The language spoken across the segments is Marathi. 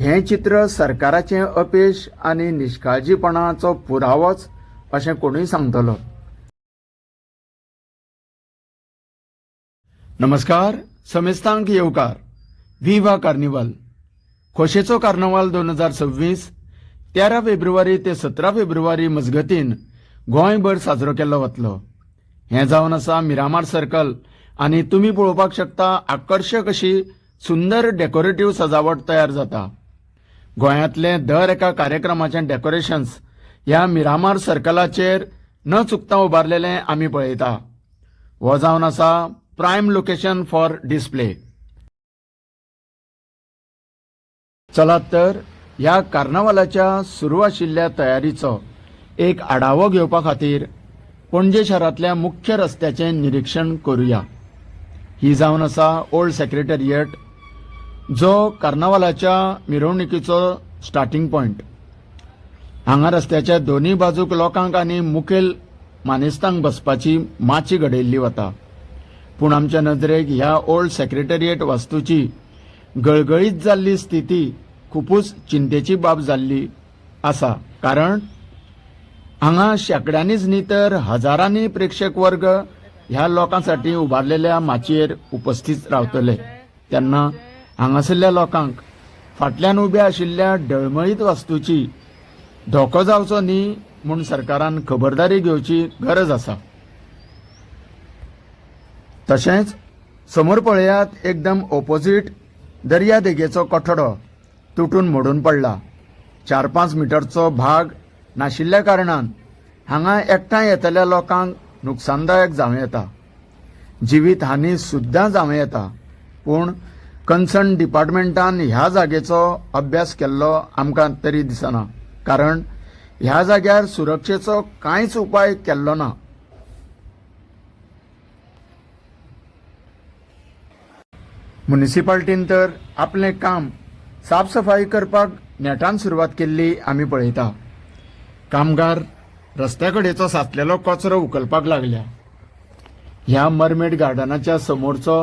हे चित्र सरकाराचे अपेश आनी निश्काळजीपणाचो पुरावोच अशें कोणूय सांगतलो। नमस्कार, समेस्तांक येवकार। विवा कार्निवाल खोशेचो कार्नावाल 2026 13 फेब्रुवारी ते 17 फेब्रुवारी मजगतीन गोंयभर साजरो केल्लो वतलो। हें जावन आसा मिरामार सर्कल आनी तुमी पळोवपाक शकता आकर्षक अशी सुंदर डेकोरेटिव्ह सजावट तयार जाता। गोंयांतले दर एका कार्यक्रमाचें डेकोरेशन्स ह्या मिरामार सर्कलाचेर न चुकता उबारलेले आमी पळयता। हो जावन आसा प्रायम लोकेशन फॉर डिस्प्ले। चलात तर ह्या कार्नावालाच्या सुरू आशिल्ल्या तयारीचो एक आढावो घेवपा खातीर पणजे शारांतल्या मुख्य रस्त्याचें निरीक्षण करूया। ही जावन आसा ओल्ड सेक्रेटरिएट, जो कार्नावालाच्या मिरवणुकीचो स्टार्टिंग पॉइंट। हांगा रस्त्याच्या दोनूय बाजूक लोकांक आनी मुखेल मानेस्तांक बसपाची माची घडयल्ली वता। पूण आमच्या नदरेक ह्या ओल्ड सेक्रेटरिएट वास्तूची गळगळीत जाल्ली स्थिती खूपच चिंतेची बाब जाल्ली आसा, कारण हांगा शेकड्यांनीच न्ही तर हजारांनी प्रेक्षक वर्ग ह्या लोकांसाठी उबारलेल्या माचयेर उपस्थित रावतले। तेन्ना हांगासरल्या लोकांक फाटल्यान उब्या आशिल्ल्या डळमळीत वास्तूची धोको जावचो न्ही म्हूण सरकारान खबरदारी घेवची गरज आसा। तशेंच समोर पळयात एकदम ऑपोजिट दर्या देगेचो कठडो तुटून मोडून पडला। 4-5 मिटरचो भाग नाशिल्ल्या कारणान हांगा एकठांय येतल्या लोकांक नुकसानदायक जावं येता, जिवीत हानी सुद्दां जावं येता। पूण कन्सर्न डिपार्टमेंटान ह्या जागेचो अभ्यास केल्लो आमकां तरी दिसना, कारण ह्या जाग्यार सुरक्षेचो कांयच उपाय केल्लो ना। म्युनिसिपालिटीन तर आपलें काम साफसफाई करपाक नेटान सुरवात केल्ली आमी पळयता। कामगार रस्त्या कडेचो साचलेलो कचरो उखलपाक लागल्या। ह्या मरमेड गार्डनाच्या समोरचो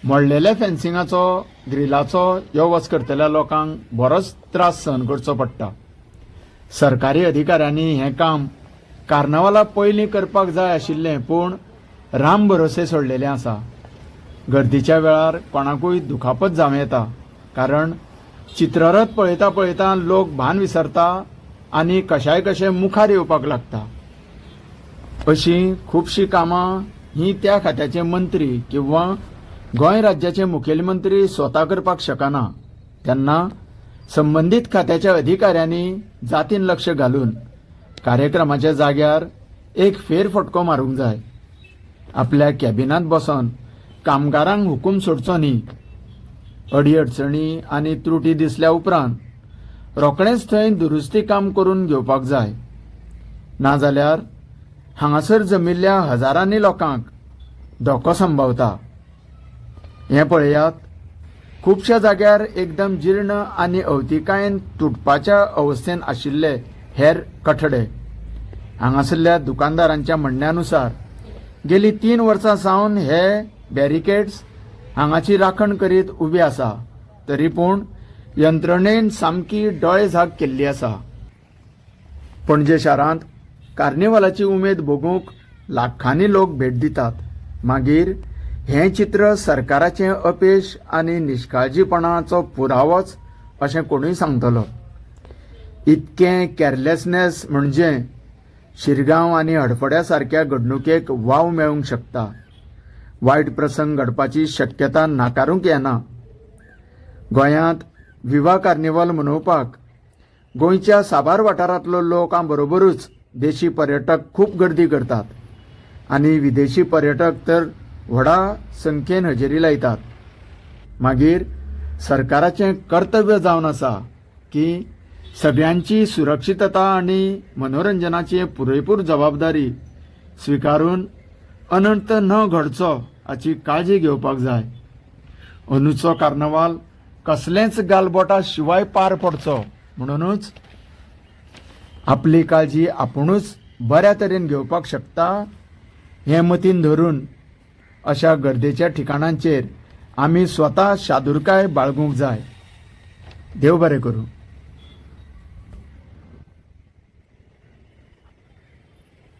मोडलेल्या फेन्सिंगाचो ग्रिलाचो यो वच करतल्या लोकांक बरोच त्रास सहन करचो पडटा। सरकारी अधिकाऱ्यांनी हें काम कार्नावाला पयलीं करपाक जाय आशिल्लें, पूण राम भरोसे सोडलेलें आसा। गर्दीच्या वेळार कोणाकूय दुखापत जावं येता, कारण चित्ररथ पळयता पळयता लोक भान विसरता आनी कशाय कशे मुखार येवपाक लागता। अशीं खुबशीं कामां ही त्या खात्याचे मंत्री किंवा गोंय राज्याचे मुखेलमंत्री स्वता करपाक शकना। तेन्ना संबंधीत खात्याच्या अधिकाऱ्यांनी जातीन लक्ष घालून कार्यक्रमाच्या जाग्यार एक फेरफटको मारूंक जाय। आपल्या कॅबिनात बसून कामगारांक हुकूम सोडचो न्ही। अडीअडचणी आनी त्रुटी दिसल्या उपरांत रोखडेंच थंय दुरुस्ती काम करून घेवपाक जाय, नाजाल्यार हांगासर जमिल्ल्या हजारांनी लोकांक धोको संभवता। हें पळयात, खुबश्या जाग्यार एकदम जीर्ण आनी अवतिकायेन तुटपाच्या अवस्थेन आशिल्ले हेर कठडे। हांगासरल्या दुकानदारांच्या म्हणण्यानुसार गेली 3 वर्सां सावन हे बॅरिकेड्स हांगाची राखण करीत उबे आसा, तरी पूण यंत्रणेन सामकी दोळे झाक केल्ली आसा। पणजे शारांत कार्निवालाची उमेद भोगूंक लाखांनी लोक भेट दितात, मागीर हें चित्र सरकाराचें अपेश आनी निश्काळजीपणाचो पुरावोच अशें कोणूय सांगतलो। इतकें केअरलेसनेस म्हणजे शिरगांव आनी हडफड्या सारक्या घडणुकेक वाव मेळूंक शकता। वायट प्रसंग घडपाची शक्यता नाकारूंक येना। गोंयांत विवा कार्निवाल मनोवपाक गोंयच्या साबार वाठारांतलो लोकां बरोबरूच देशी पर्यटक खूब गर्दी करतात आनी विदेशी पर्यटक तर व्हडा संख्येन हजेरी लायतात। मागीर सरकाराचें कर्तव्य जावन आसा की सगळ्यांची सुरक्षितता आनी मनोरंजनाची पुरेपूर जबाबदारी स्विकारून अनर्थ न घडचो हाची काळजी घेवपाक जाय। अंदूचो कार्नावाल कसलेंच गालबोटा शिवाय पार पडचो म्हणूनच आपली काळजी आपुणूच बऱ्या तरेन घेवपाक शकता हें मतीन धरून अशा गर्देच्या ठिकाणांचेर आमी स्वता शादुरकाय बाळगूंक जाय। देव बरें करूं.